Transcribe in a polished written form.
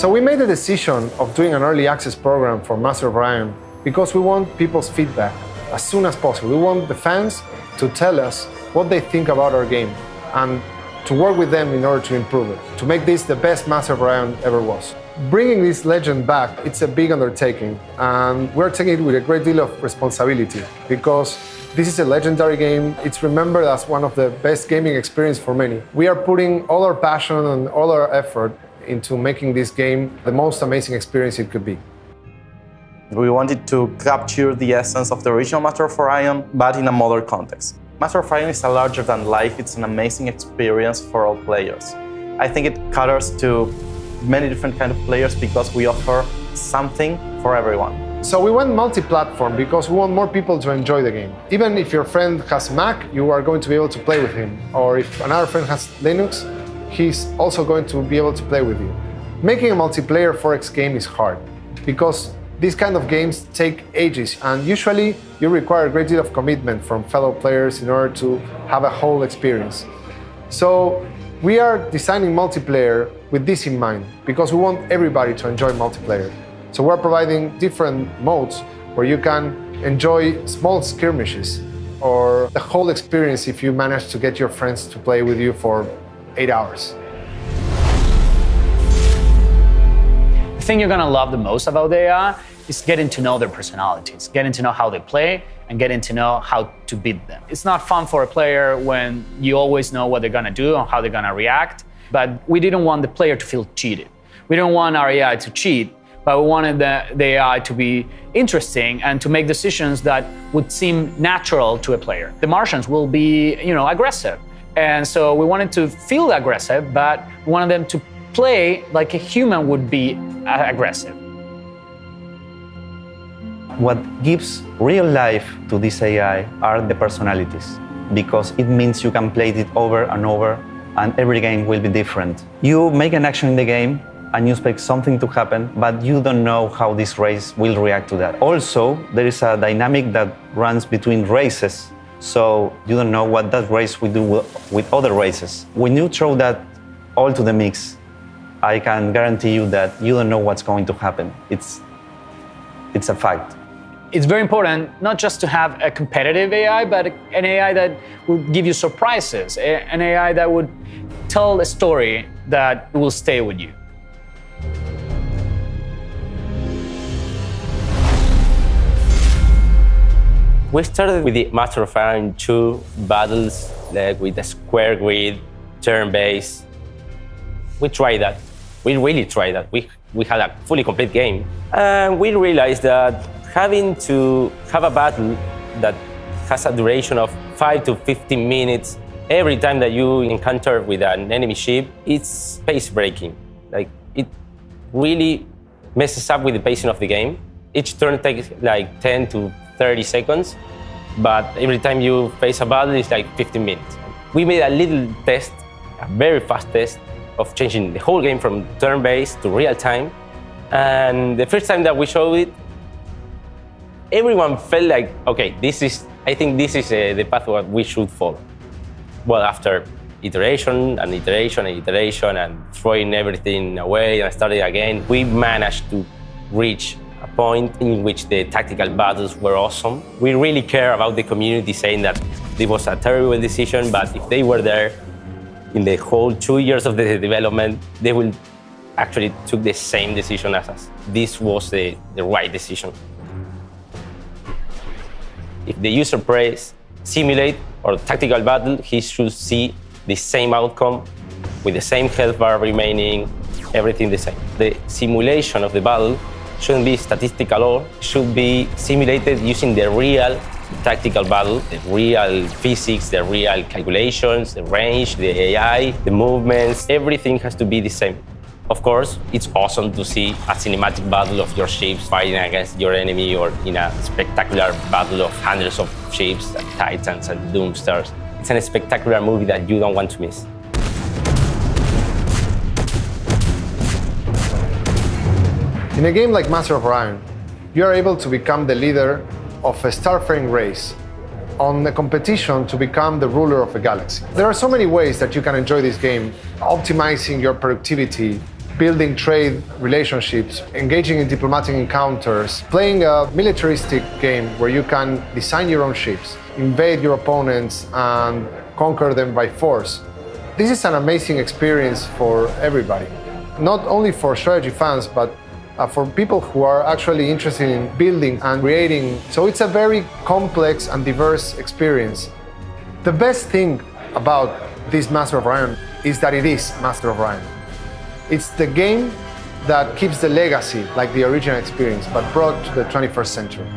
So we made the decision of doing an early access program for Master of Orion because we want people's feedback as soon as possible. We want the fans to tell us what they think about our game and to work with them in order to improve it, to make this the best Master of Orion ever was. Bringing this legend back, it's a big undertaking, and we're taking it with a great deal of responsibility because this is a legendary game. It's remembered as one of the best gaming experiences for many. We are putting all our passion and all our effort into making this game the most amazing experience it could be. We wanted to capture the essence of the original Master of Orion, but in a modern context. Master of Orion is a larger than life, it's an amazing experience for all players. I think it caters to many different kinds of players because we offer something for everyone. So we went multi-platform because we want more people to enjoy the game. Even if your friend has Mac, you are going to be able to play with him. Or if another friend has Linux, he's also going to be able to play with you. Making a multiplayer 4X game is hard because these kind of games take ages, and usually you require a great deal of commitment from fellow players in order to have a whole experience. So we are designing multiplayer with this in mind because we want everybody to enjoy multiplayer. So we're providing different modes where you can enjoy small skirmishes or the whole experience if you manage to get your friends to play with you for 8 hours. The thing you're gonna love the most about the AI is getting to know their personalities, getting to know how they play, and getting to know how to beat them. It's not fun for a player when you always know what they're gonna do and how they're gonna react, but we didn't want the player to feel cheated. We didn't want our AI to cheat, but we wanted the AI to be interesting and to make decisions that would seem natural to a player. The Martians will be, aggressive. And so we wanted to feel aggressive, but we wanted them to play like a human would be aggressive. What gives real life to this AI are the personalities, because it means you can play it over and over, and every game will be different. You make an action in the game, and you expect something to happen, but you don't know how this race will react to that. Also, there is a dynamic that runs between races, so you don't know what that race will do with other races. When you throw that all to the mix, I can guarantee you that you don't know what's going to happen. It's a fact. It's very important not just to have a competitive AI, but an AI that would give you surprises, an AI that would tell a story that will stay with you. We started with the Master of Orion 2 battles, like with a square grid, turn-based. We tried that. We really tried that. We had a fully complete game. And we realized that having to have a battle that has a duration of 5 to 15 minutes every time that you encounter with an enemy ship, it's pace-breaking. Like, it really messes up with the pacing of the game. Each turn takes like 10 to 30 seconds, but every time you face a battle, it's like 15 minutes. We made a little test, a very fast test, of changing the whole game from turn-based to real-time. And the first time that we showed it, everyone felt like, okay, I think this is the path that we should follow. Well, after iteration and iteration and iteration and throwing everything away and starting again, we managed to reach a point in which the tactical battles were awesome. We really care about the community saying that it was a terrible decision, but if they were there in the whole 2 years of the development, they will actually took the same decision as us. This was the right decision. If the user plays simulate or tactical battle, he should see the same outcome with the same health bar remaining, everything the same. The simulation of the battle shouldn't be statistical or should be simulated using the real tactical battle, the real physics, the real calculations, the range, the AI, the movements, everything has to be the same. Of course, it's awesome to see a cinematic battle of your ships fighting against your enemy or in a spectacular battle of hundreds of ships, and titans and doomstars. It's a spectacular movie that you don't want to miss. In a game like Master of Orion, you are able to become the leader of a starfaring race on a competition to become the ruler of a galaxy. There are so many ways that you can enjoy this game, optimizing your productivity, building trade relationships, engaging in diplomatic encounters, playing a militaristic game where you can design your own ships, invade your opponents and conquer them by force. This is an amazing experience for everybody, not only for strategy fans, but for people who are actually interested in building and creating. So it's a very complex and diverse experience. The best thing about this Master of Orion is that it is Master of Orion. It's the game that keeps the legacy, like the original experience, but brought to the 21st century.